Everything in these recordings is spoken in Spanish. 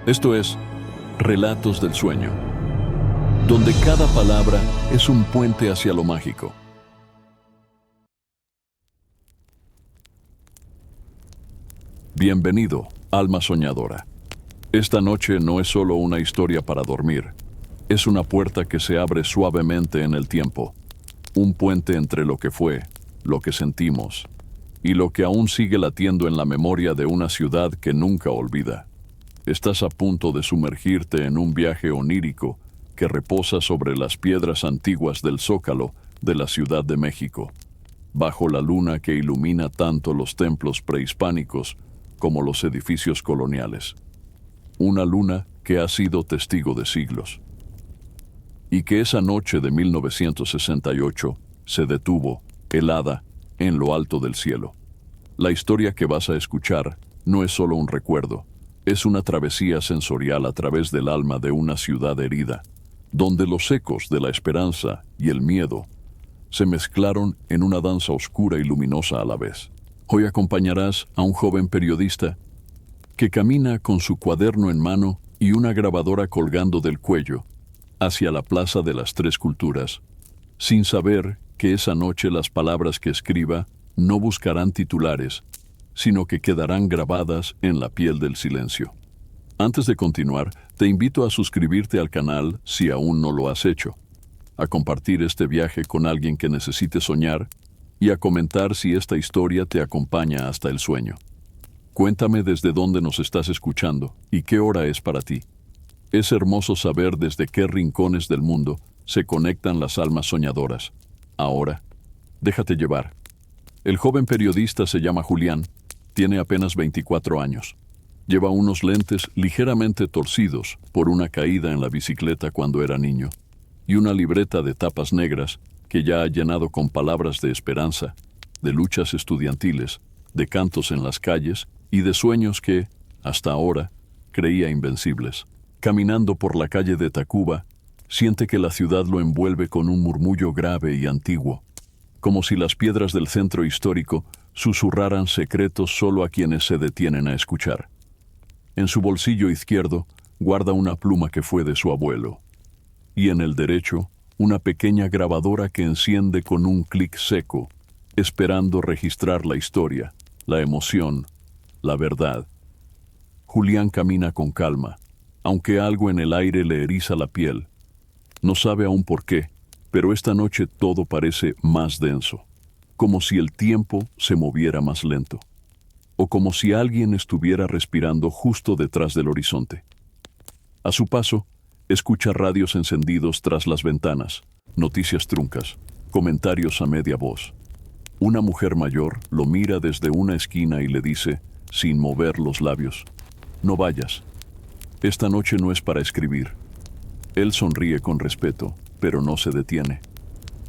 Esto es Relatos del Sueño, donde cada palabra es un puente hacia lo mágico. Bienvenido, alma soñadora. Esta noche no es solo una historia para dormir, es una puerta que se abre suavemente en el tiempo, un puente entre lo que fue, lo que sentimos, y lo que aún sigue latiendo en la memoria de una ciudad que nunca olvida. Estás a punto de sumergirte en un viaje onírico que reposa sobre las piedras antiguas del Zócalo de la Ciudad de México, bajo la luna que ilumina tanto los templos prehispánicos como los edificios coloniales. Una luna que ha sido testigo de siglos. Y que esa noche de 1968 se detuvo, helada, en lo alto del cielo. La historia que vas a escuchar no es solo un recuerdo, es una travesía sensorial a través del alma de una ciudad herida, donde los ecos de la esperanza y el miedo se mezclaron en una danza oscura y luminosa a la vez. Hoy acompañarás a un joven periodista que camina con su cuaderno en mano y una grabadora colgando del cuello hacia la Plaza de las Tres Culturas, sin saber que esa noche las palabras que escriba no buscarán titulares, sino que quedarán grabadas en la piel del silencio. Antes de continuar, te invito a suscribirte al canal si aún no lo has hecho, a compartir este viaje con alguien que necesite soñar y a comentar si esta historia te acompaña hasta el sueño. Cuéntame desde dónde nos estás escuchando y qué hora es para ti. Es hermoso saber desde qué rincones del mundo se conectan las almas soñadoras. Ahora, déjate llevar. El joven periodista se llama Julián, tiene apenas 24 años. Lleva unos lentes ligeramente torcidos por una caída en la bicicleta cuando era niño, y una libreta de tapas negras que ya ha llenado con palabras de esperanza, de luchas estudiantiles, de cantos en las calles y de sueños que, hasta ahora, creía invencibles. Caminando por la calle de Tacuba, siente que la ciudad lo envuelve con un murmullo grave y antiguo, como si las piedras del centro histórico susurraran secretos solo a quienes se detienen a escuchar. En su bolsillo izquierdo guarda una pluma que fue de su abuelo, y en el derecho una pequeña grabadora que enciende con un clic seco, esperando registrar la historia, la emoción, la verdad. Julián camina con calma, aunque algo en el aire le eriza la piel. No sabe aún por qué, pero esta noche todo parece más denso, como si el tiempo se moviera más lento, o como si alguien estuviera respirando justo detrás del horizonte. A su paso, escucha radios encendidos tras las ventanas, noticias truncas, comentarios a media voz. Una mujer mayor lo mira desde una esquina y le dice, sin mover los labios, «No vayas. Esta noche no es para escribir». Él sonríe con respeto, pero no se detiene,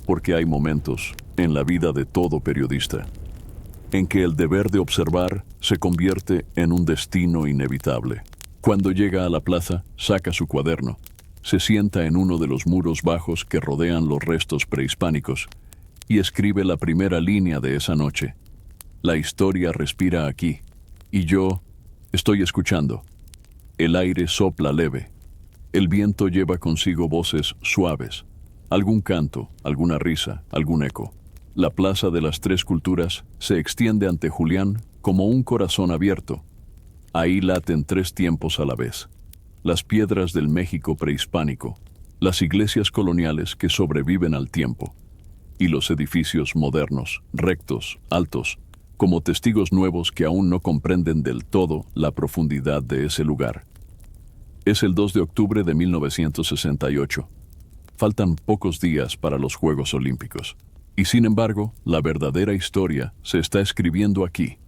porque hay momentos en la vida de todo periodista en que el deber de observar se convierte en un destino inevitable. Cuando llega a la plaza, saca su cuaderno, se sienta en uno de los muros bajos que rodean los restos prehispánicos y escribe la primera línea de esa noche. La historia respira aquí, y yo estoy escuchando. El aire sopla leve. El viento lleva consigo voces suaves, algún canto, alguna risa, algún eco. La Plaza de las Tres Culturas se extiende ante Julián como un corazón abierto. Ahí laten tres tiempos a la vez: las piedras del México prehispánico, las iglesias coloniales que sobreviven al tiempo, y los edificios modernos, rectos, altos, como testigos nuevos que aún no comprenden del todo la profundidad de ese lugar. Es el 2 de octubre de 1968. Faltan pocos días para los Juegos Olímpicos. Y sin embargo, la verdadera historia se está escribiendo aquí,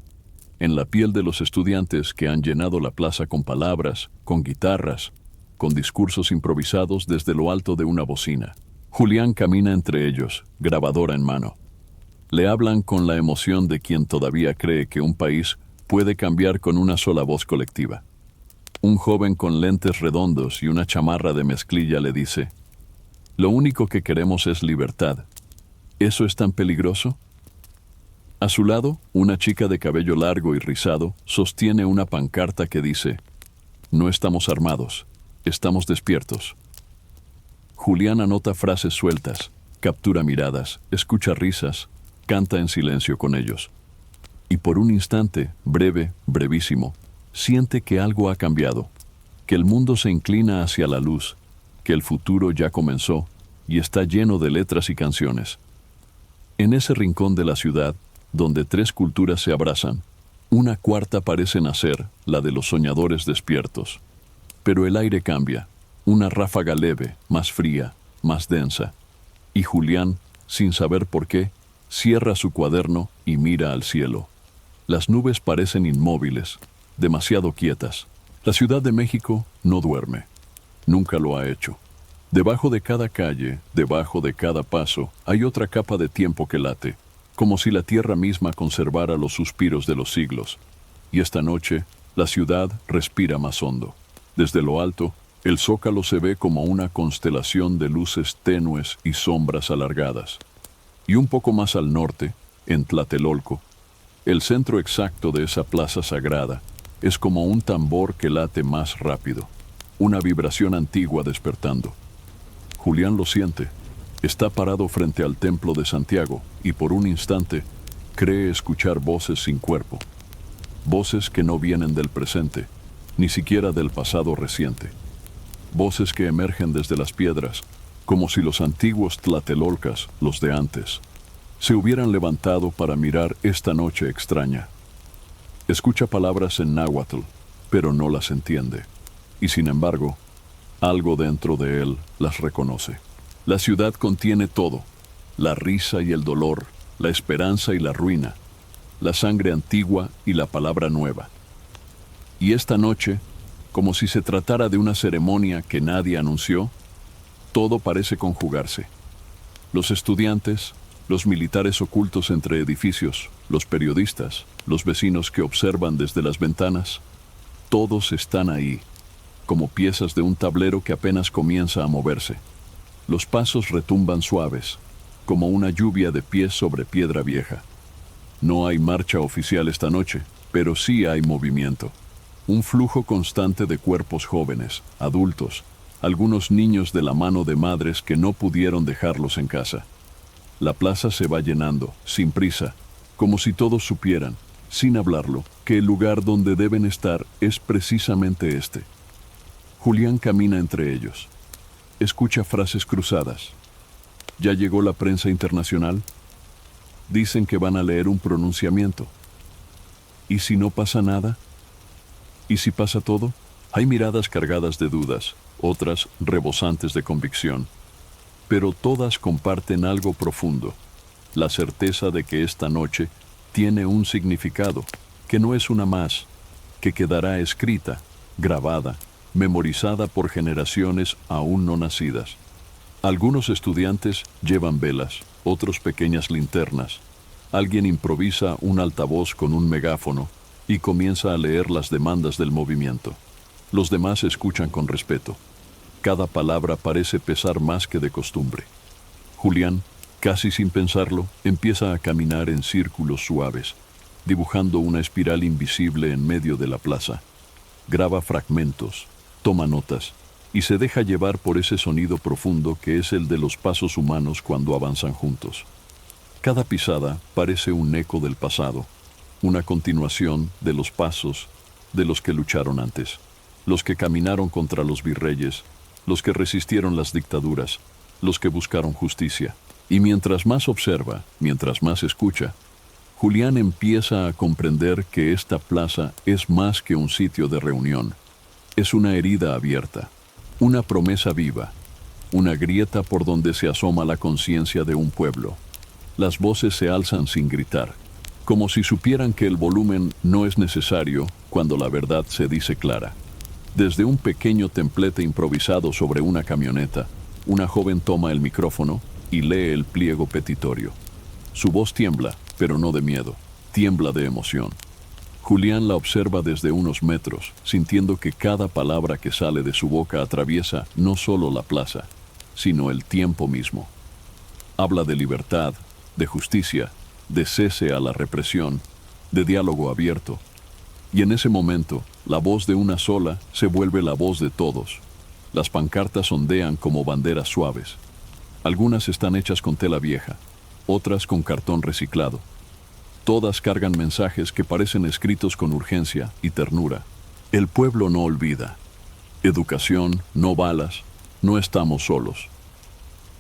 en la piel de los estudiantes que han llenado la plaza con palabras, con guitarras, con discursos improvisados desde lo alto de una bocina. Julián camina entre ellos, grabadora en mano. Le hablan con la emoción de quien todavía cree que un país puede cambiar con una sola voz colectiva. Un joven con lentes redondos y una chamarra de mezclilla le dice, «Lo único que queremos es libertad. ¿Eso es tan peligroso?». A su lado, una chica de cabello largo y rizado sostiene una pancarta que dice, No estamos armados, estamos despiertos. Julián anota frases sueltas, captura miradas, escucha risas, canta en silencio con ellos. Y por un instante, breve, brevísimo, siente que algo ha cambiado, que el mundo se inclina hacia la luz, que el futuro ya comenzó y está lleno de letras y canciones. En ese rincón de la ciudad, donde tres culturas se abrazan, una cuarta parece nacer, la de los soñadores despiertos. Pero el aire cambia, una ráfaga leve, más fría, más densa. Y Julián, sin saber por qué, cierra su cuaderno y mira al cielo. Las nubes parecen inmóviles, demasiado quietas. La Ciudad de México no duerme. Nunca lo ha hecho. Debajo de cada calle, debajo de cada paso, hay otra capa de tiempo que late, como si la tierra misma conservara los suspiros de los siglos. Y esta noche, la ciudad respira más hondo. Desde lo alto, el zócalo se ve como una constelación de luces tenues y sombras alargadas. Y un poco más al norte, en Tlatelolco, el centro exacto de esa plaza sagrada es como un tambor que late más rápido, una vibración antigua despertando. Julián lo siente. Está parado frente al templo de Santiago y por un instante cree escuchar voces sin cuerpo. Voces que no vienen del presente, ni siquiera del pasado reciente. Voces que emergen desde las piedras, como si los antiguos tlatelolcas, los de antes, se hubieran levantado para mirar esta noche extraña. Escucha palabras en náhuatl, pero no las entiende. Y sin embargo, algo dentro de él las reconoce. La ciudad contiene todo, la risa y el dolor, la esperanza y la ruina, la sangre antigua y la palabra nueva. Y esta noche, como si se tratara de una ceremonia que nadie anunció, todo parece conjugarse. Los estudiantes, los militares ocultos entre edificios, los periodistas, los vecinos que observan desde las ventanas, todos están ahí, como piezas de un tablero que apenas comienza a moverse. Los pasos retumban suaves, como una lluvia de pies sobre piedra vieja. No hay marcha oficial esta noche, pero sí hay movimiento. Un flujo constante de cuerpos jóvenes, adultos, algunos niños de la mano de madres que no pudieron dejarlos en casa. La plaza se va llenando, sin prisa, como si todos supieran, sin hablarlo, que el lugar donde deben estar es precisamente este. Julián camina entre ellos. Escucha frases cruzadas. ¿Ya llegó la prensa internacional? Dicen que van a leer un pronunciamiento. ¿Y si no pasa nada? ¿Y si pasa todo? Hay miradas cargadas de dudas, otras rebosantes de convicción. Pero todas comparten algo profundo, la certeza de que esta noche tiene un significado, que no es una más, que quedará escrita, grabada, memorizada por generaciones aún no nacidas. Algunos estudiantes llevan velas, otros pequeñas linternas. Alguien improvisa un altavoz con un megáfono y comienza a leer las demandas del movimiento. Los demás escuchan con respeto. Cada palabra parece pesar más que de costumbre. Julián, casi sin pensarlo, empieza a caminar en círculos suaves, dibujando una espiral invisible en medio de la plaza. Graba fragmentos, toma notas y se deja llevar por ese sonido profundo que es el de los pasos humanos cuando avanzan juntos. Cada pisada parece un eco del pasado, una continuación de los pasos de los que lucharon antes, los que caminaron contra los virreyes, los que resistieron las dictaduras, los que buscaron justicia. Y mientras más observa, mientras más escucha, Julián empieza a comprender que esta plaza es más que un sitio de reunión. Es una herida abierta, una promesa viva, una grieta por donde se asoma la conciencia de un pueblo. Las voces se alzan sin gritar, como si supieran que el volumen no es necesario cuando la verdad se dice clara. Desde un pequeño templete improvisado sobre una camioneta, una joven toma el micrófono y lee el pliego petitorio. Su voz tiembla, pero no de miedo, tiembla de emoción. Julián la observa desde unos metros, sintiendo que cada palabra que sale de su boca atraviesa no solo la plaza, sino el tiempo mismo. Habla de libertad, de justicia, de cese a la represión, de diálogo abierto. Y en ese momento, la voz de una sola se vuelve la voz de todos. Las pancartas ondean como banderas suaves. Algunas están hechas con tela vieja, otras con cartón reciclado. Todas cargan mensajes que parecen escritos con urgencia y ternura. El pueblo no olvida. Educación, no balas, no estamos solos.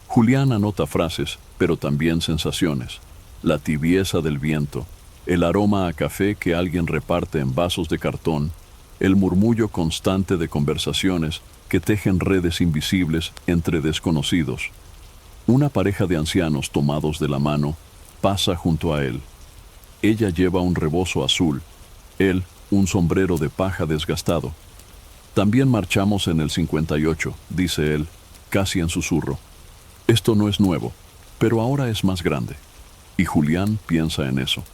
Julián anota frases, pero también sensaciones. La tibieza del viento, el aroma a café que alguien reparte en vasos de cartón, el murmullo constante de conversaciones que tejen redes invisibles entre desconocidos. Una pareja de ancianos tomados de la mano pasa junto a él. Ella lleva un rebozo azul, él un sombrero de paja desgastado. También marchamos en el 58, dice él, casi en susurro. Esto no es nuevo, pero ahora es más grande. Y Julián piensa en eso,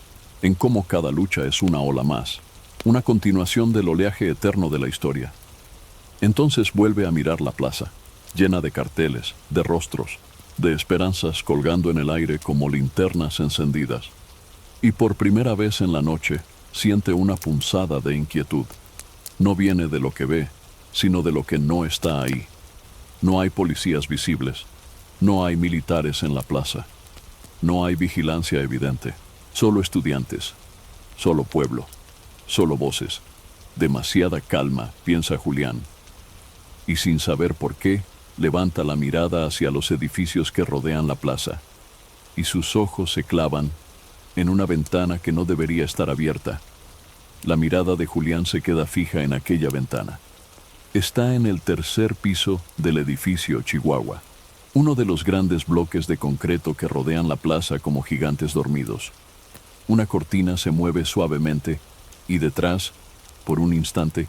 en cómo cada lucha es una ola más, una continuación del oleaje eterno de la historia. Entonces vuelve a mirar la plaza, llena de carteles, de rostros, de esperanzas colgando en el aire como linternas encendidas. Y por primera vez en la noche siente una punzada de inquietud. No viene de lo que ve, sino de lo que no está ahí. No hay policías visibles, no hay militares en la plaza, no hay vigilancia evidente, solo estudiantes, solo pueblo, solo voces. Demasiada calma, piensa Julián. Y sin saber por qué, levanta la mirada hacia los edificios que rodean la plaza, y sus ojos se clavan en una ventana que no debería estar abierta. La mirada de Julián se queda fija en aquella ventana. Está en el tercer piso del edificio Chihuahua, uno de los grandes bloques de concreto que rodean la plaza como gigantes dormidos. Una cortina se mueve suavemente y detrás, por un instante,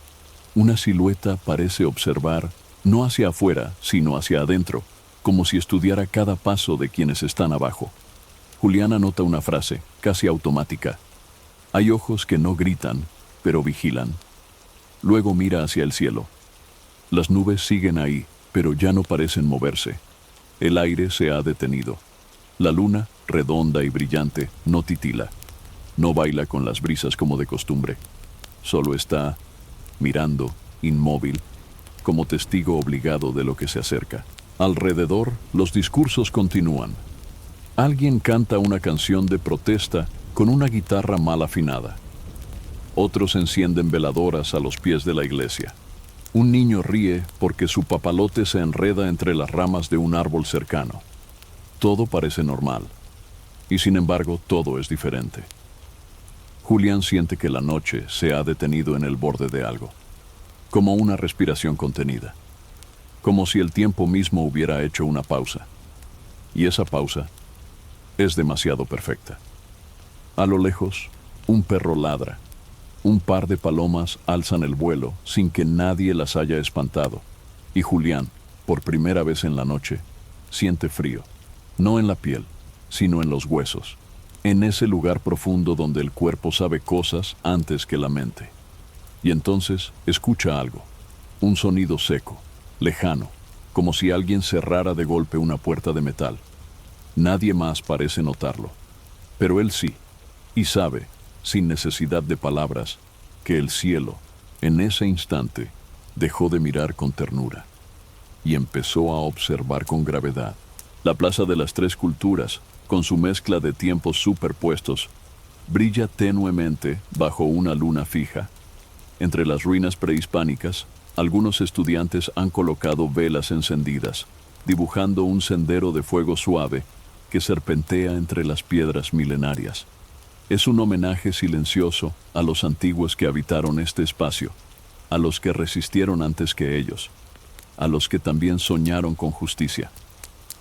una silueta parece observar, no hacia afuera, sino hacia adentro, como si estudiara cada paso de quienes están abajo. Julián anota una frase, casi automática. Hay ojos que no gritan, pero vigilan. Luego mira hacia el cielo. Las nubes siguen ahí, pero ya no parecen moverse. El aire se ha detenido. La luna, redonda y brillante, no titila. No baila con las brisas como de costumbre. Solo está mirando, inmóvil, como testigo obligado de lo que se acerca. Alrededor, los discursos continúan. Alguien canta una canción de protesta con una guitarra mal afinada. Otros encienden veladoras a los pies de la iglesia. Un niño ríe porque su papalote se enreda entre las ramas de un árbol cercano. Todo parece normal, y sin embargo todo es diferente. Julián siente que la noche se ha detenido en el borde de algo, como una respiración contenida, como si el tiempo mismo hubiera hecho una pausa. Y esa pausa es demasiado perfecta. A lo lejos, un perro ladra. Un par de palomas alzan el vuelo sin que nadie las haya espantado. Y Julián, por primera vez en la noche, siente frío, no en la piel, sino en los huesos, en ese lugar profundo donde el cuerpo sabe cosas antes que la mente. Y entonces escucha algo, un sonido seco, lejano, como si alguien cerrara de golpe una puerta de metal. Nadie más parece notarlo, pero él sí, y sabe, sin necesidad de palabras, que el cielo, en ese instante, dejó de mirar con ternura y empezó a observar con gravedad. La Plaza de las Tres Culturas, con su mezcla de tiempos superpuestos, brilla tenuemente bajo una luna fija. Entre las ruinas prehispánicas, algunos estudiantes han colocado velas encendidas, dibujando un sendero de fuego suave que serpentea entre las piedras milenarias. Es un homenaje silencioso a los antiguos que habitaron este espacio, a los que resistieron antes que ellos, a los que también soñaron con justicia.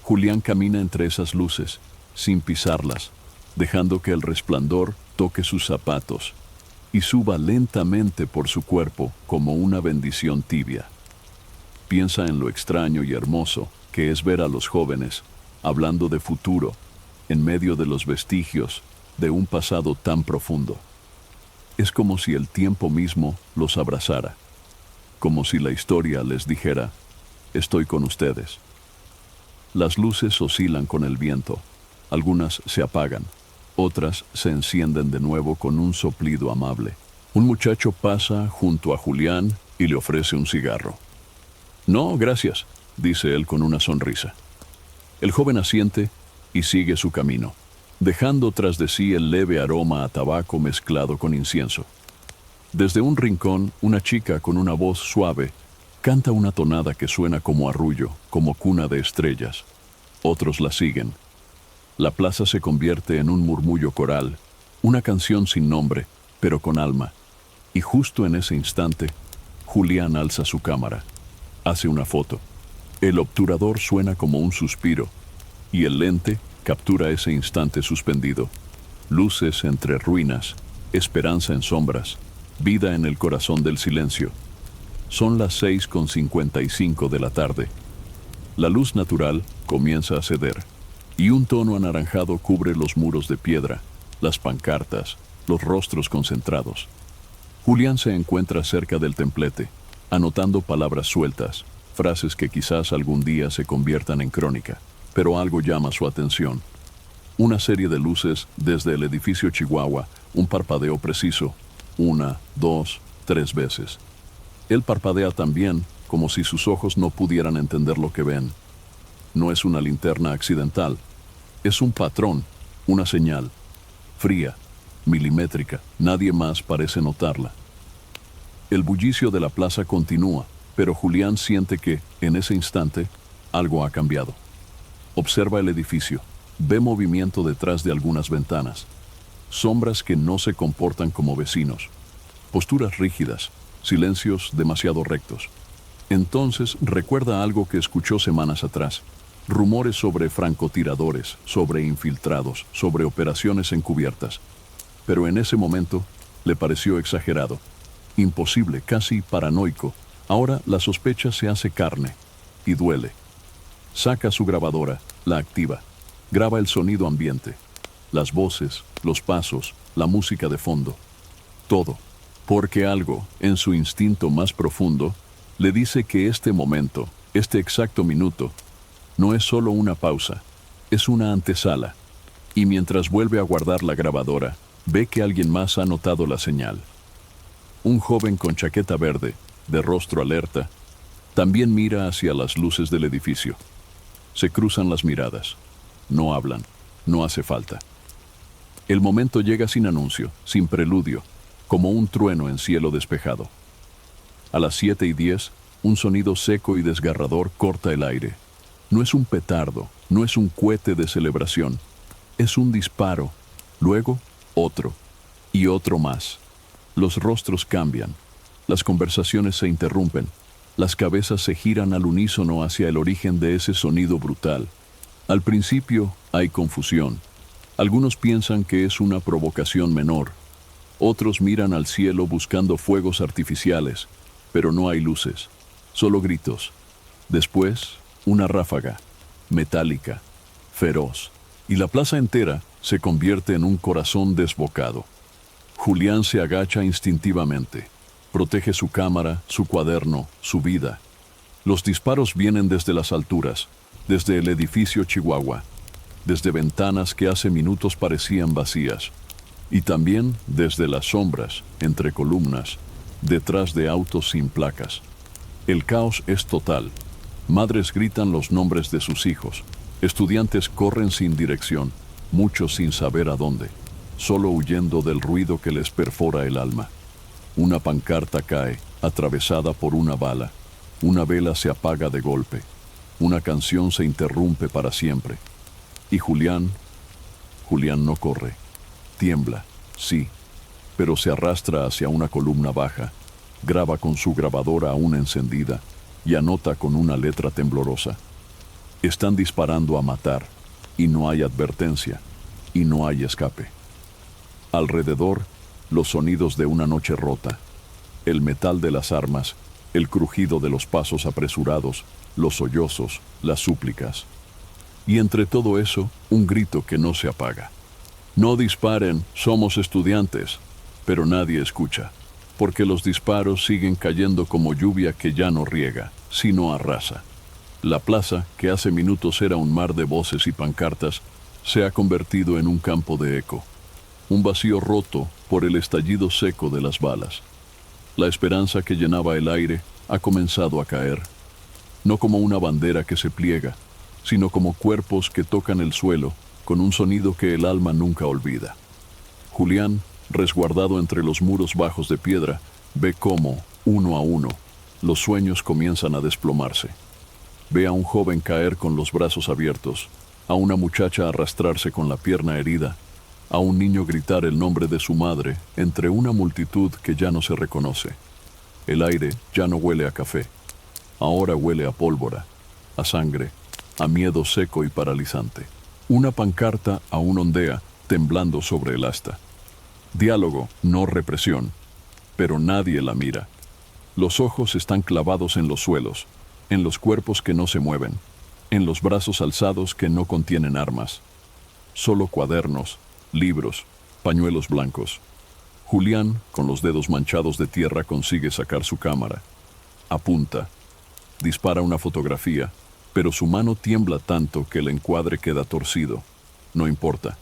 Julián camina entre esas luces, sin pisarlas, dejando que el resplandor toque sus zapatos y suba lentamente por su cuerpo como una bendición tibia. Piensa en lo extraño y hermoso que es ver a los jóvenes hablando de futuro en medio de los vestigios de un pasado tan profundo. Es como si el tiempo mismo los abrazara, como si la historia les dijera, estoy con ustedes. Las luces oscilan con el viento, algunas se apagan, otras se encienden de nuevo con un soplido amable. Un muchacho pasa junto a Julián y le ofrece un cigarro. No, gracias, dice él con una sonrisa. El joven asiente y sigue su camino, dejando tras de sí el leve aroma a tabaco mezclado con incienso. Desde un rincón, una chica con una voz suave canta una tonada que suena como arrullo, como cuna de estrellas. Otros la siguen. La plaza se convierte en un murmullo coral, una canción sin nombre, pero con alma. Y justo en ese instante, Julián alza su cámara. Hace una foto. El obturador suena como un suspiro, y el lente captura ese instante suspendido. Luces entre ruinas, esperanza en sombras, vida en el corazón del silencio. Son las 6:55 de la tarde. La luz natural comienza a ceder, y un tono anaranjado cubre los muros de piedra, las pancartas, los rostros concentrados. Julián se encuentra cerca del templete, anotando palabras sueltas, frases que quizás algún día se conviertan en crónica, pero algo llama su atención. Una serie de luces desde el edificio Chihuahua, un parpadeo preciso, 1, 2, 3 veces. Él parpadea también, como si sus ojos no pudieran entender lo que ven. No es una linterna accidental, es un patrón, una señal, fría, milimétrica, nadie más parece notarla. El bullicio de la plaza continúa, pero Julián siente que, en ese instante, algo ha cambiado. Observa el edificio, ve movimiento detrás de algunas ventanas, sombras que no se comportan como vecinos, posturas rígidas, silencios demasiado rectos. Entonces recuerda algo que escuchó semanas atrás, rumores sobre francotiradores, sobre infiltrados, sobre operaciones encubiertas. Pero en ese momento le pareció exagerado, imposible, casi paranoico. Ahora la sospecha se hace carne y duele. Saca su grabadora, la activa, graba el sonido ambiente, las voces, los pasos, la música de fondo, todo, porque algo, en su instinto más profundo, le dice que este momento, este exacto minuto, no es solo una pausa, es una antesala, y mientras vuelve a guardar la grabadora, ve que alguien más ha notado la señal. Un joven con chaqueta verde, de rostro alerta, también mira hacia las luces del edificio. Se cruzan las miradas. No hablan. No hace falta. El momento llega sin anuncio, sin preludio, como un trueno en cielo despejado. A las 7:10, un sonido seco y desgarrador corta el aire. No es un petardo, no es un cohete de celebración. Es un disparo. Luego, otro. Y otro más. Los rostros cambian. Las conversaciones se interrumpen. Las cabezas se giran al unísono hacia el origen de ese sonido brutal. Al principio hay confusión. Algunos piensan que es una provocación menor. Otros miran al cielo buscando fuegos artificiales, pero no hay luces, solo gritos. Después, una ráfaga, metálica, feroz, y la plaza entera se convierte en un corazón desbocado. Julián se agacha instintivamente. Protege su cámara, su cuaderno, su vida. Los disparos vienen desde las alturas, desde el edificio Chihuahua, desde ventanas que hace minutos parecían vacías, y también desde las sombras, entre columnas, detrás de autos sin placas. El caos es total. Madres gritan los nombres de sus hijos. Estudiantes corren sin dirección, muchos sin saber a dónde, solo huyendo del ruido que les perfora el alma. Una pancarta cae, atravesada por una bala. Una vela se apaga de golpe. Una canción se interrumpe para siempre. Y Julián no corre. Tiembla, sí, pero se arrastra hacia una columna baja, graba con su grabadora aún encendida y anota con una letra temblorosa. Están disparando a matar, y no hay advertencia, y no hay escape. Alrededor, los sonidos de una noche rota, el metal de las armas, el crujido de los pasos apresurados, los sollozos, las súplicas. Y entre todo eso, un grito que no se apaga. No disparen, somos estudiantes, pero nadie escucha, porque los disparos siguen cayendo como lluvia que ya no riega, sino arrasa. La plaza, que hace minutos era un mar de voces y pancartas, se ha convertido en un campo de eco. Un vacío roto, por el estallido seco de las balas. La esperanza que llenaba el aire ha comenzado a caer, no como una bandera que se pliega, sino como cuerpos que tocan el suelo con un sonido que el alma nunca olvida. Julián, resguardado entre los muros bajos de piedra, ve cómo, uno a uno, los sueños comienzan a desplomarse. Ve a un joven caer con los brazos abiertos, a una muchacha arrastrarse con la pierna herida, a un niño gritar el nombre de su madre entre una multitud que ya no se reconoce. El aire ya no huele a café, ahora huele a pólvora, a sangre, a miedo seco y paralizante. Una pancarta aún ondea, temblando sobre el asta. Diálogo, no represión, pero nadie la mira. Los ojos están clavados en los suelos, en los cuerpos que no se mueven, en los brazos alzados que no contienen armas. Solo cuadernos, libros, pañuelos blancos. Julián, con los dedos manchados de tierra, consigue sacar su cámara. Apunta. Dispara una fotografía, pero su mano tiembla tanto que el encuadre queda torcido. No importa,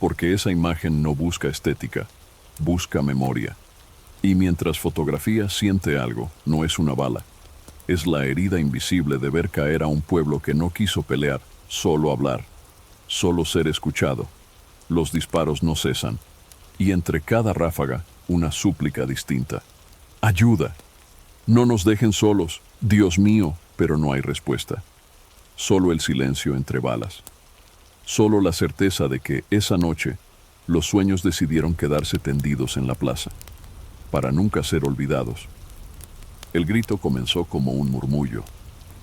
porque esa imagen no busca estética, busca memoria. Y mientras fotografía siente algo, no es una bala. Es la herida invisible de ver caer a un pueblo que no quiso pelear, solo hablar, solo ser escuchado. Los disparos no cesan, y entre cada ráfaga, una súplica distinta. ¡Ayuda! No nos dejen solos, Dios mío, pero no hay respuesta. Solo el silencio entre balas. Solo la certeza de que esa noche los sueños decidieron quedarse tendidos en la plaza, para nunca ser olvidados. El grito comenzó como un murmullo,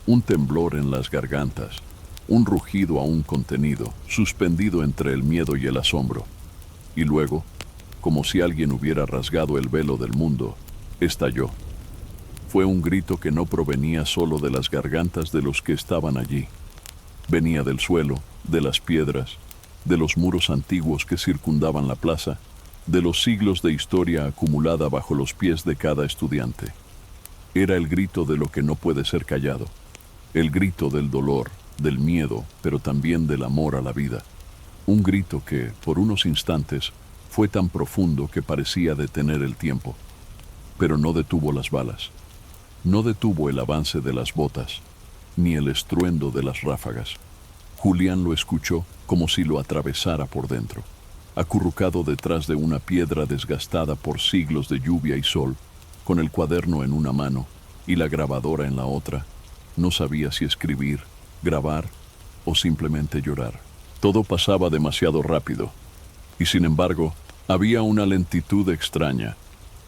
un temblor en las gargantas, un rugido aún contenido, suspendido entre el miedo y el asombro. Y luego, como si alguien hubiera rasgado el velo del mundo, estalló. Fue un grito que no provenía solo de las gargantas de los que estaban allí. Venía del suelo, de las piedras, de los muros antiguos que circundaban la plaza, de los siglos de historia acumulada bajo los pies de cada estudiante. Era el grito de lo que no puede ser callado, el grito del dolor, del miedo, pero también del amor a la vida. Un grito que, por unos instantes, fue tan profundo que parecía detener el tiempo, pero no detuvo las balas. No detuvo el avance de las botas, ni el estruendo de las ráfagas. Julián lo escuchó como si lo atravesara por dentro. Acurrucado detrás de una piedra desgastada por siglos de lluvia y sol, con el cuaderno en una mano y la grabadora en la otra, no sabía si escribir, grabar o simplemente llorar. Todo pasaba demasiado rápido, y sin embargo, había una lentitud extraña,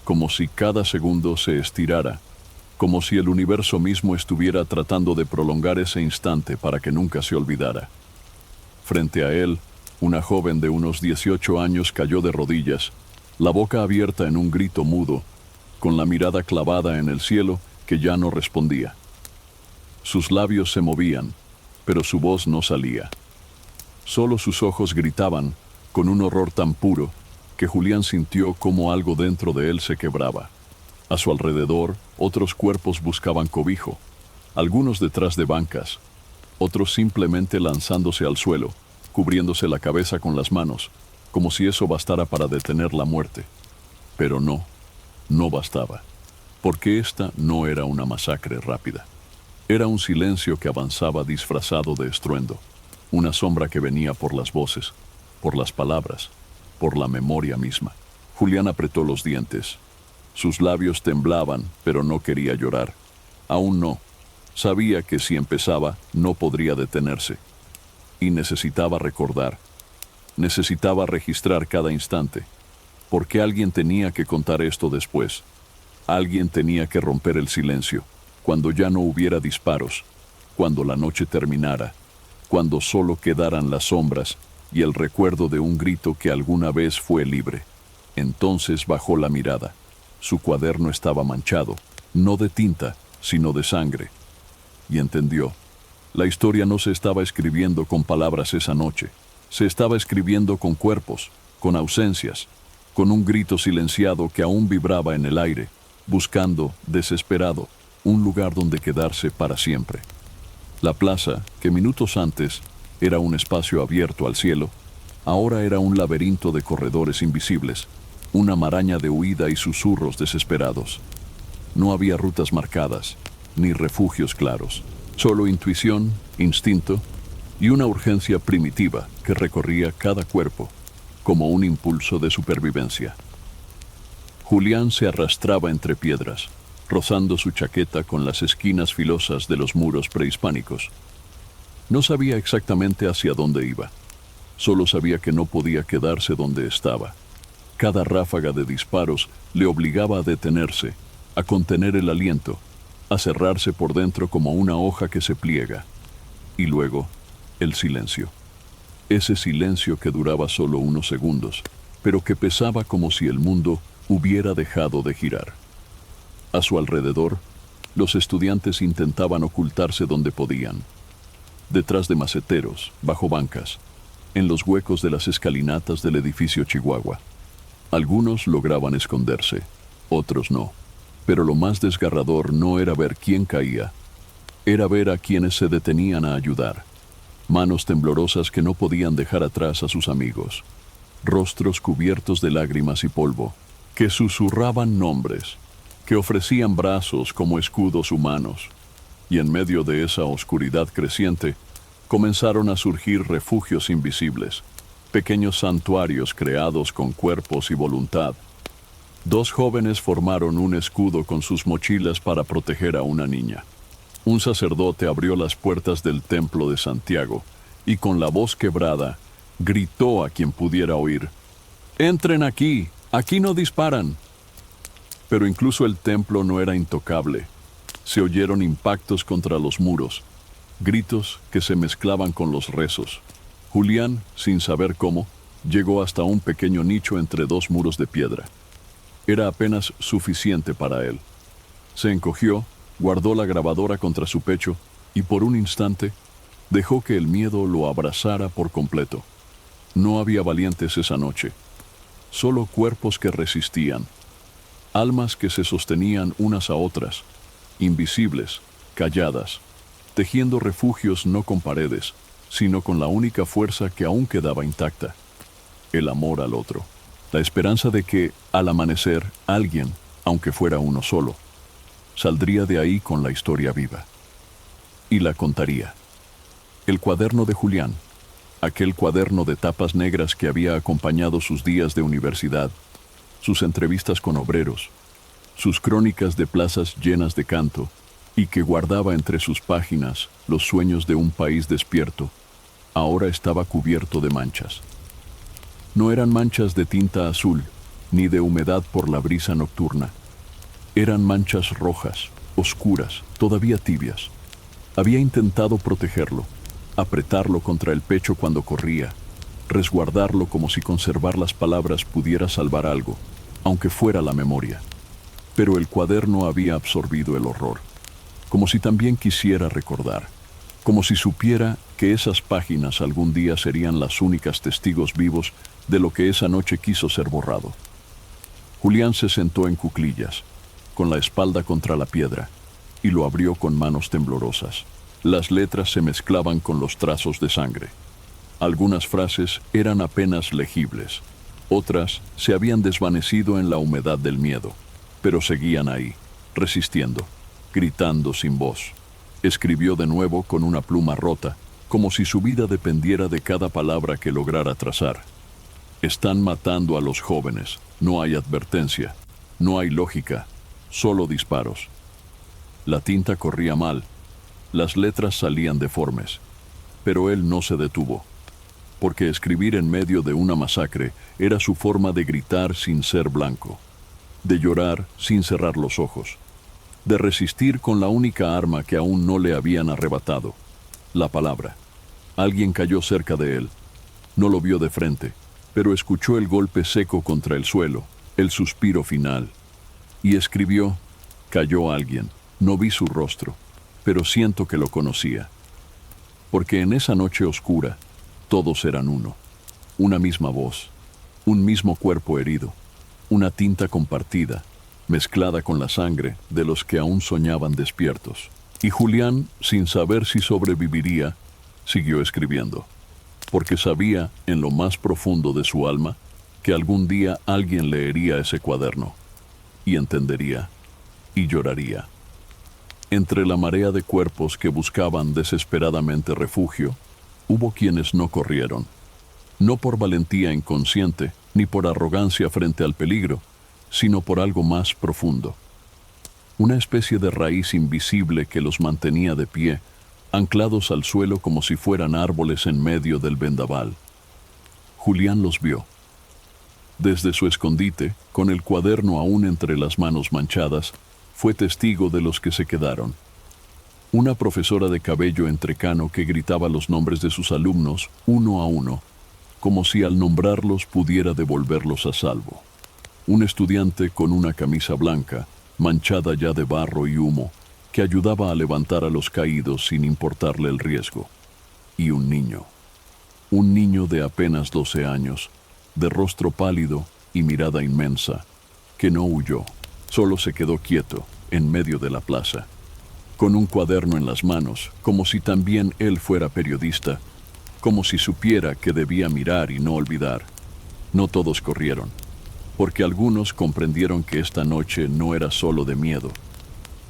como si cada segundo se estirara, como si el universo mismo estuviera tratando de prolongar ese instante para que nunca se olvidara. Frente a él, una joven de unos 18 años cayó de rodillas, la boca abierta en un grito mudo, con la mirada clavada en el cielo que ya no respondía. Sus labios se movían, pero su voz no salía. Solo sus ojos gritaban, con un horror tan puro, que Julián sintió como algo dentro de él se quebraba. A su alrededor, otros cuerpos buscaban cobijo, algunos detrás de bancas, otros simplemente lanzándose al suelo, cubriéndose la cabeza con las manos, como si eso bastara para detener la muerte. Pero no, no bastaba, porque esta no era una masacre rápida. Era un silencio que avanzaba disfrazado de estruendo, una sombra que venía por las voces, por las palabras, por la memoria misma. Julián apretó los dientes. Sus labios temblaban, pero no quería llorar. Aún no. Sabía que si empezaba, no podría detenerse. Y necesitaba recordar. Necesitaba registrar cada instante. Porque alguien tenía que contar esto después. Alguien tenía que romper el silencio, cuando ya no hubiera disparos, cuando la noche terminara, cuando solo quedaran las sombras y el recuerdo de un grito que alguna vez fue libre. Entonces bajó la mirada. Su cuaderno estaba manchado, no de tinta, sino de sangre. Y entendió. La historia no se estaba escribiendo con palabras esa noche. Se estaba escribiendo con cuerpos, con ausencias, con un grito silenciado que aún vibraba en el aire, buscando, desesperado, un lugar donde quedarse para siempre. La plaza, que minutos antes era un espacio abierto al cielo, ahora era un laberinto de corredores invisibles, una maraña de huida y susurros desesperados. No había rutas marcadas, ni refugios claros, solo intuición, instinto y una urgencia primitiva que recorría cada cuerpo, como un impulso de supervivencia. Julián se arrastraba entre piedras, rozando su chaqueta con las esquinas filosas de los muros prehispánicos. No sabía exactamente hacia dónde iba, solo sabía que no podía quedarse donde estaba. Cada ráfaga de disparos le obligaba a detenerse, a contener el aliento, a cerrarse por dentro como una hoja que se pliega. Y luego, el silencio. Ese silencio que duraba solo unos segundos, pero que pesaba como si el mundo hubiera dejado de girar. A su alrededor, los estudiantes intentaban ocultarse donde podían. Detrás de maceteros, bajo bancas, en los huecos de las escalinatas del edificio Chihuahua. Algunos lograban esconderse, otros no. Pero lo más desgarrador no era ver quién caía, era ver a quienes se detenían a ayudar. Manos temblorosas que no podían dejar atrás a sus amigos. Rostros cubiertos de lágrimas y polvo, que susurraban nombres, que ofrecían brazos como escudos humanos. Y en medio de esa oscuridad creciente, comenzaron a surgir refugios invisibles, pequeños santuarios creados con cuerpos y voluntad. Dos jóvenes formaron un escudo con sus mochilas para proteger a una niña. Un sacerdote abrió las puertas del templo de Santiago y con la voz quebrada gritó a quien pudiera oír: «¡Entren aquí! ¡Aquí no disparan!». Pero incluso el templo no era intocable. Se oyeron impactos contra los muros, gritos que se mezclaban con los rezos. Julián, sin saber cómo, llegó hasta un pequeño nicho entre dos muros de piedra. Era apenas suficiente para él. Se encogió, guardó la grabadora contra su pecho y por un instante dejó que el miedo lo abrazara por completo. No había valientes esa noche, solo cuerpos que resistían, almas que se sostenían unas a otras, invisibles, calladas, tejiendo refugios no con paredes, sino con la única fuerza que aún quedaba intacta: el amor al otro. La esperanza de que, al amanecer, alguien, aunque fuera uno solo, saldría de ahí con la historia viva. Y la contaría. El cuaderno de Julián, aquel cuaderno de tapas negras que había acompañado sus días de universidad, sus entrevistas con obreros, sus crónicas de plazas llenas de canto, y que guardaba entre sus páginas los sueños de un país despierto, ahora estaba cubierto de manchas. No eran manchas de tinta azul, ni de humedad por la brisa nocturna. Eran manchas rojas, oscuras, todavía tibias. Había intentado protegerlo, apretarlo contra el pecho cuando corría, resguardarlo como si conservar las palabras pudiera salvar algo, aunque fuera la memoria. Pero el cuaderno había absorbido el horror, como si también quisiera recordar, como si supiera que esas páginas algún día serían las únicas testigos vivos de lo que esa noche quiso ser borrado. Julián se sentó en cuclillas, con la espalda contra la piedra, y lo abrió con manos temblorosas. Las letras se mezclaban con los trazos de sangre. Algunas frases eran apenas legibles, otras se habían desvanecido en la humedad del miedo, pero seguían ahí, resistiendo, gritando sin voz. Escribió de nuevo con una pluma rota, como si su vida dependiera de cada palabra que lograra trazar. Están matando a los jóvenes, no hay advertencia, no hay lógica, solo disparos. La tinta corría mal, las letras salían deformes, pero él no se detuvo, porque escribir en medio de una masacre era su forma de gritar sin ser blanco, de llorar sin cerrar los ojos, de resistir con la única arma que aún no le habían arrebatado, la palabra. Alguien cayó cerca de él, no lo vio de frente, pero escuchó el golpe seco contra el suelo, el suspiro final, y escribió: «Cayó alguien, no vi su rostro, pero siento que lo conocía». Porque en esa noche oscura, todos eran uno, una misma voz, un mismo cuerpo herido, una tinta compartida, mezclada con la sangre de los que aún soñaban despiertos. Y Julián, sin saber si sobreviviría, siguió escribiendo, porque sabía, en lo más profundo de su alma, que algún día alguien leería ese cuaderno, y entendería, y lloraría. Entre la marea de cuerpos que buscaban desesperadamente refugio, hubo quienes no corrieron, no por valentía inconsciente, ni por arrogancia frente al peligro, sino por algo más profundo. Una especie de raíz invisible que los mantenía de pie, anclados al suelo como si fueran árboles en medio del vendaval. Julián los vio. Desde su escondite, con el cuaderno aún entre las manos manchadas, fue testigo de los que se quedaron. Una profesora de cabello entrecano que gritaba los nombres de sus alumnos uno a uno, como si al nombrarlos pudiera devolverlos a salvo. Un estudiante con una camisa blanca, manchada ya de barro y humo, que ayudaba a levantar a los caídos sin importarle el riesgo. Y un niño de apenas 12 años, de rostro pálido y mirada inmensa, que no huyó, solo se quedó quieto en medio de la plaza, con un cuaderno en las manos, como si también él fuera periodista, como si supiera que debía mirar y no olvidar. No todos corrieron, porque algunos comprendieron que esta noche no era solo de miedo,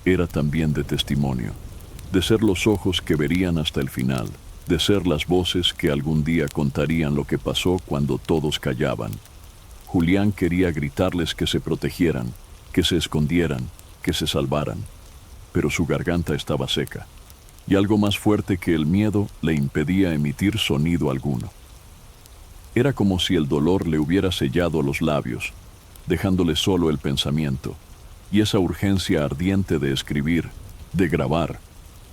era también de testimonio, de ser los ojos que verían hasta el final, de ser las voces que algún día contarían lo que pasó cuando todos callaban. Julián quería gritarles que se protegieran, que se escondieran, que se salvaran, pero su garganta estaba seca, y algo más fuerte que el miedo le impedía emitir sonido alguno. Era como si el dolor le hubiera sellado los labios, dejándole solo el pensamiento, y esa urgencia ardiente de escribir, de grabar,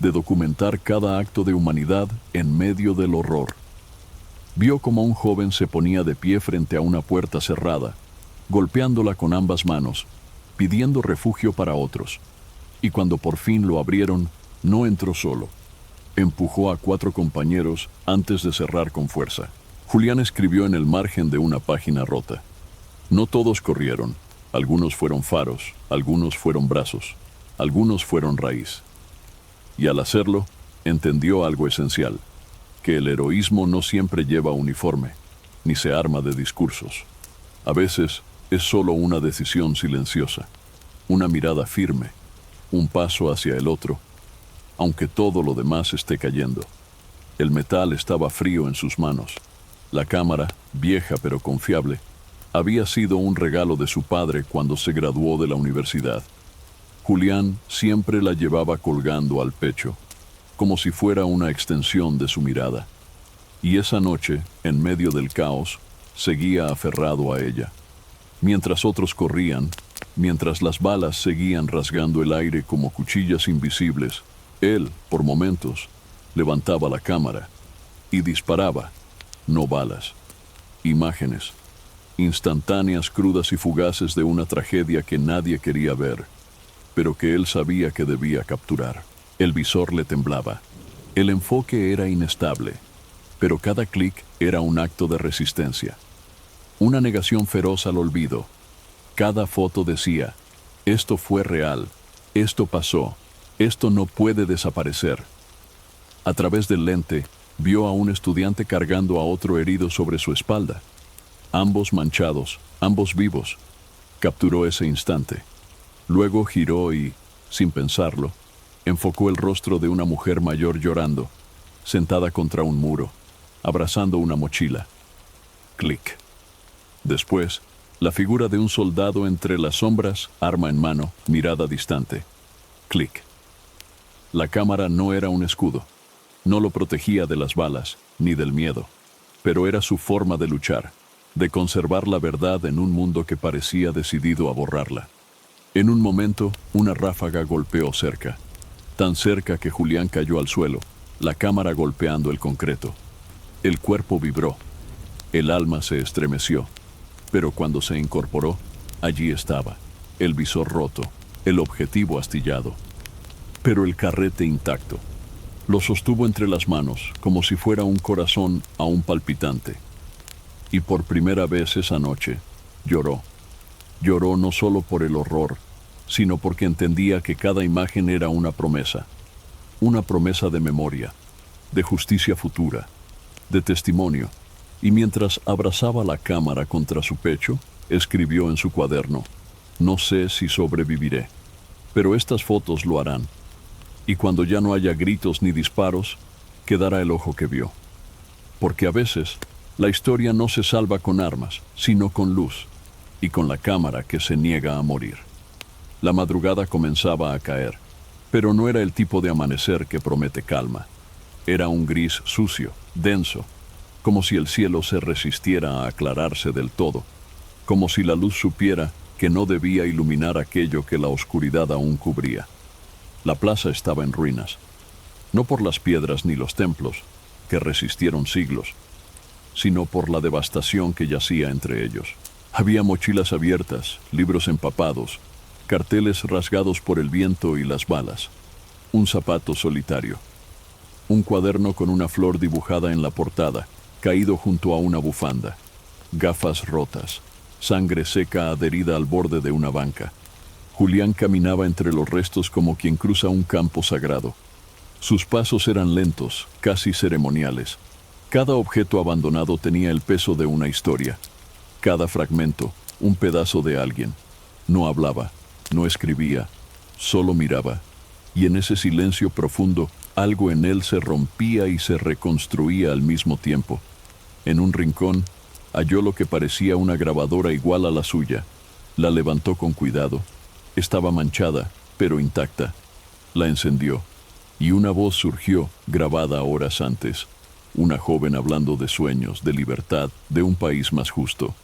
de documentar cada acto de humanidad en medio del horror. Vio como un joven se ponía de pie frente a una puerta cerrada, golpeándola con ambas manos, pidiendo refugio para otros, y cuando por fin lo abrieron, no entró solo. Empujó a 4 compañeros antes de cerrar con fuerza. Julián escribió en el margen de una página rota. No todos corrieron, algunos fueron faros, algunos fueron brazos, algunos fueron raíz. Y al hacerlo, entendió algo esencial, que el heroísmo no siempre lleva uniforme, ni se arma de discursos. A veces es solo una decisión silenciosa, una mirada firme, un paso hacia el otro, aunque todo lo demás esté cayendo. El metal estaba frío en sus manos. La cámara, vieja pero confiable, había sido un regalo de su padre cuando se graduó de la universidad. Julián siempre la llevaba colgando al pecho, como si fuera una extensión de su mirada. Y esa noche, en medio del caos, seguía aferrado a ella. Mientras otros corrían, mientras las balas seguían rasgando el aire como cuchillas invisibles, él, por momentos, levantaba la cámara y disparaba, no balas, imágenes, instantáneas, crudas y fugaces de una tragedia que nadie quería ver, pero que él sabía que debía capturar. El visor le temblaba. El enfoque era inestable, pero cada clic era un acto de resistencia. Una negación feroz al olvido. Cada foto decía, esto fue real, esto pasó, esto no puede desaparecer. A través del lente, vio a un estudiante cargando a otro herido sobre su espalda. Ambos manchados, ambos vivos. Capturó ese instante. Luego giró y, sin pensarlo, enfocó el rostro de una mujer mayor llorando, sentada contra un muro, abrazando una mochila. Clic. Después, la figura de un soldado entre las sombras, arma en mano, mirada distante. Clic. La cámara no era un escudo. No lo protegía de las balas, ni del miedo, pero era su forma de luchar, de conservar la verdad en un mundo que parecía decidido a borrarla. En un momento, una ráfaga golpeó cerca, tan cerca que Julián cayó al suelo, la cámara golpeando el concreto. El cuerpo vibró, el alma se estremeció, pero cuando se incorporó, allí estaba, el visor roto, el objetivo astillado, pero el carrete intacto. Lo sostuvo entre las manos, como si fuera un corazón aún palpitante. Y por primera vez esa noche, lloró. Lloró no solo por el horror, sino porque entendía que cada imagen era una promesa de memoria, de justicia futura, de testimonio, Y mientras abrazaba la cámara contra su pecho, escribió en su cuaderno: "No sé si sobreviviré, pero estas fotos lo harán. Y cuando ya no haya gritos ni disparos, quedará el ojo que vio". Porque a veces, la historia no se salva con armas, sino con luz, y con la cámara que se niega a morir. La madrugada comenzaba a caer, pero no era el tipo de amanecer que promete calma. Era un gris sucio, denso, como si el cielo se resistiera a aclararse del todo, como si la luz supiera que no debía iluminar aquello que la oscuridad aún cubría. La plaza estaba en ruinas, no por las piedras ni los templos, que resistieron siglos, sino por la devastación que yacía entre ellos. Había mochilas abiertas, libros empapados, carteles rasgados por el viento y las balas, un zapato solitario, un cuaderno con una flor dibujada en la portada, caído junto a una bufanda, gafas rotas, sangre seca adherida al borde de una banca. Julián caminaba entre los restos como quien cruza un campo sagrado. Sus pasos eran lentos, casi ceremoniales. Cada objeto abandonado tenía el peso de una historia. Cada fragmento, un pedazo de alguien. No hablaba, no escribía, solo miraba. Y en ese silencio profundo, algo en él se rompía y se reconstruía al mismo tiempo. En un rincón, halló lo que parecía una grabadora igual a la suya. La levantó con cuidado. Estaba manchada, pero intacta. La encendió, y una voz surgió, grabada horas antes. Una joven hablando de sueños, de libertad, de un país más justo.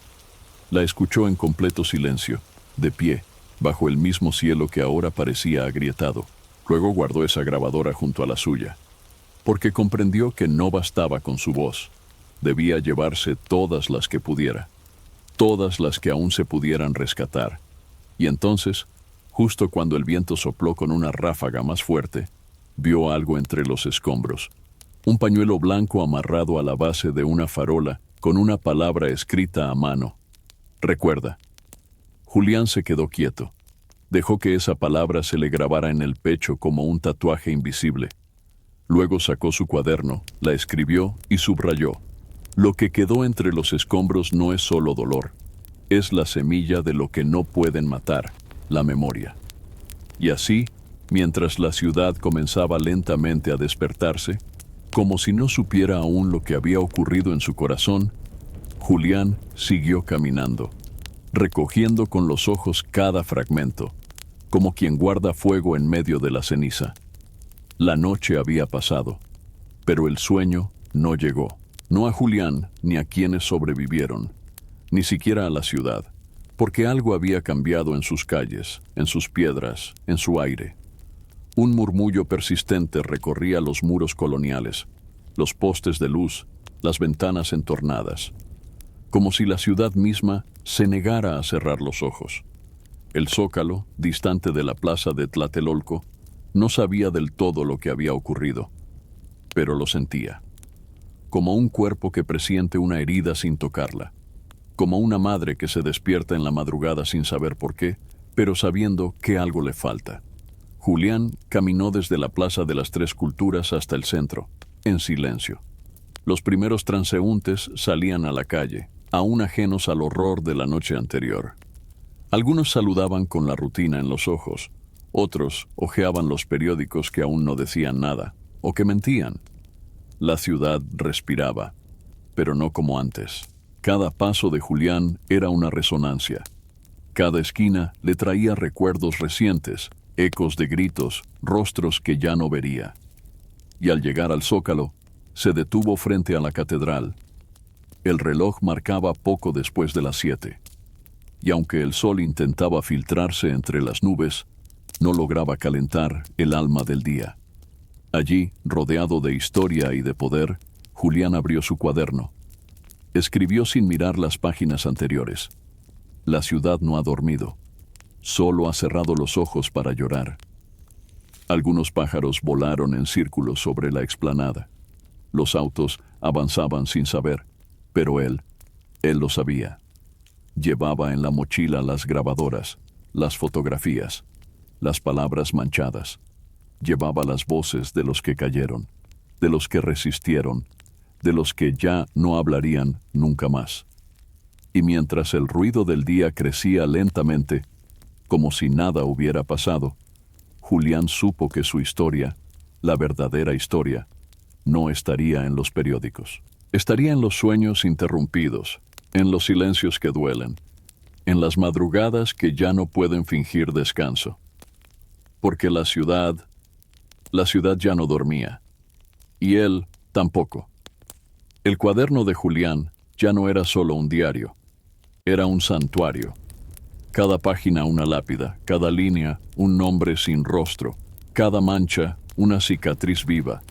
La escuchó en completo silencio, de pie, bajo el mismo cielo que ahora parecía agrietado. Luego guardó esa grabadora junto a la suya, porque comprendió que no bastaba con su voz. Debía llevarse todas las que pudiera, todas las que aún se pudieran rescatar. Y entonces, justo cuando el viento sopló con una ráfaga más fuerte, vio algo entre los escombros. Un pañuelo blanco amarrado a la base de una farola con una palabra escrita a mano. Recuerda. Julián se quedó quieto. Dejó que esa palabra se le grabara en el pecho como un tatuaje invisible. Luego sacó su cuaderno, la escribió y subrayó. Lo que quedó entre los escombros no es solo dolor, es la semilla de lo que no pueden matar, la memoria. Y así, mientras la ciudad comenzaba lentamente a despertarse, como si no supiera aún lo que había ocurrido en su corazón, Julián siguió caminando, recogiendo con los ojos cada fragmento, como quien guarda fuego en medio de la ceniza. La noche había pasado, pero el sueño no llegó. No a Julián ni a quienes sobrevivieron, ni siquiera a la ciudad, porque algo había cambiado en sus calles, en sus piedras, en su aire. Un murmullo persistente recorría los muros coloniales, los postes de luz, las ventanas entornadas, como si la ciudad misma se negara a cerrar los ojos. El zócalo, distante de la plaza de Tlatelolco, no sabía del todo lo que había ocurrido, pero lo sentía. Como un cuerpo que presiente una herida sin tocarla, como una madre que se despierta en la madrugada sin saber por qué, pero sabiendo que algo le falta. Julián caminó desde la Plaza de las Tres Culturas hasta el centro, en silencio. Los primeros transeúntes salían a la calle, aún ajenos al horror de la noche anterior. Algunos saludaban con la rutina en los ojos, otros hojeaban los periódicos que aún no decían nada, o que mentían. La ciudad respiraba, pero no como antes. Cada paso de Julián era una resonancia. Cada esquina le traía recuerdos recientes, ecos de gritos, rostros que ya no vería. Y al llegar al Zócalo, se detuvo frente a la catedral. El reloj marcaba poco después de las 7. Y aunque el sol intentaba filtrarse entre las nubes, no lograba calentar el alma del día. Allí, rodeado de historia y de poder, Julián abrió su cuaderno. Escribió sin mirar las páginas anteriores. La ciudad no ha dormido. Solo ha cerrado los ojos para llorar. Algunos pájaros volaron en círculos sobre la explanada. Los autos avanzaban sin saber, pero él lo sabía. Llevaba en la mochila las grabadoras, las fotografías, las palabras manchadas. Llevaba las voces de los que cayeron, de los que resistieron, de los que ya no hablarían nunca más. Y mientras el ruido del día crecía lentamente, como si nada hubiera pasado, Julián supo que su historia, la verdadera historia, no estaría en los periódicos. Estaría en los sueños interrumpidos, en los silencios que duelen, en las madrugadas que ya no pueden fingir descanso. Porque la ciudad ya no dormía. Y él tampoco. El cuaderno de Julián ya no era solo un diario, era un santuario. Cada página una lápida, cada línea un nombre sin rostro, cada mancha una cicatriz viva.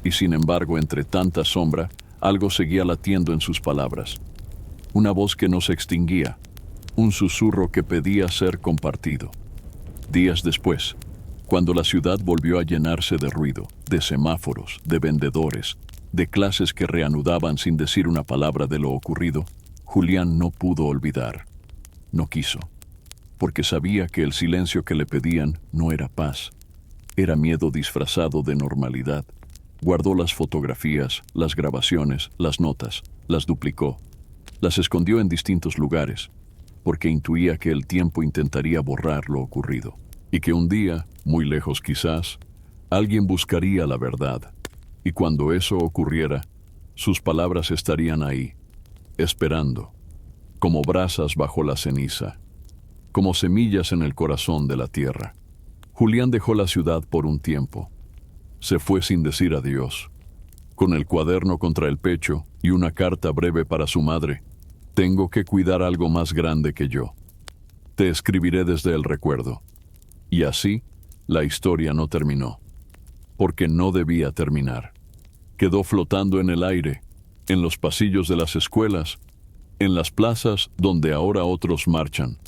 Y sin embargo, entre tanta sombra, algo seguía latiendo en sus palabras. Una voz que no se extinguía, un susurro que pedía ser compartido. Días después, cuando la ciudad volvió a llenarse de ruido, de semáforos, de vendedores, de clases que reanudaban sin decir una palabra de lo ocurrido, Julián no pudo olvidar. No quiso, porque sabía que el silencio que le pedían no era paz, era miedo disfrazado de normalidad. Guardó las fotografías, las grabaciones, las notas, las duplicó, las escondió en distintos lugares, porque intuía que el tiempo intentaría borrar lo ocurrido, y que un día, muy lejos quizás, alguien buscaría la verdad, y cuando eso ocurriera, sus palabras estarían ahí, esperando, como brasas bajo la ceniza, como semillas en el corazón de la tierra. Julián dejó la ciudad por un tiempo. Se fue sin decir adiós, con el cuaderno contra el pecho y una carta breve para su madre. Tengo que cuidar algo más grande que yo. Te escribiré desde el recuerdo. Y así, la historia no terminó, porque no debía terminar. Quedó flotando en el aire, en los pasillos de las escuelas, en las plazas donde ahora otros marchan,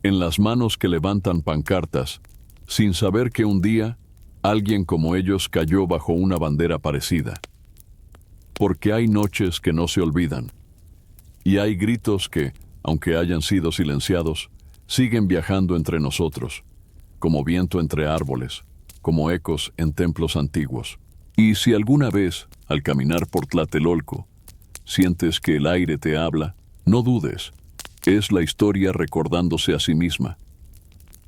en las manos que levantan pancartas, sin saber que un día alguien como ellos cayó bajo una bandera parecida. Porque hay noches que no se olvidan, y hay gritos que, aunque hayan sido silenciados, siguen viajando entre nosotros, como viento entre árboles, como ecos en templos antiguos. Y si alguna vez, al caminar por Tlatelolco, sientes que el aire te habla, no dudes, es la historia recordándose a sí misma.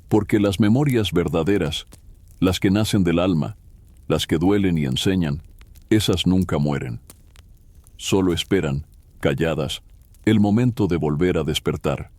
Porque las memorias verdaderas, las que nacen del alma, las que duelen y enseñan, esas nunca mueren. Solo esperan, calladas, el momento de volver a despertar.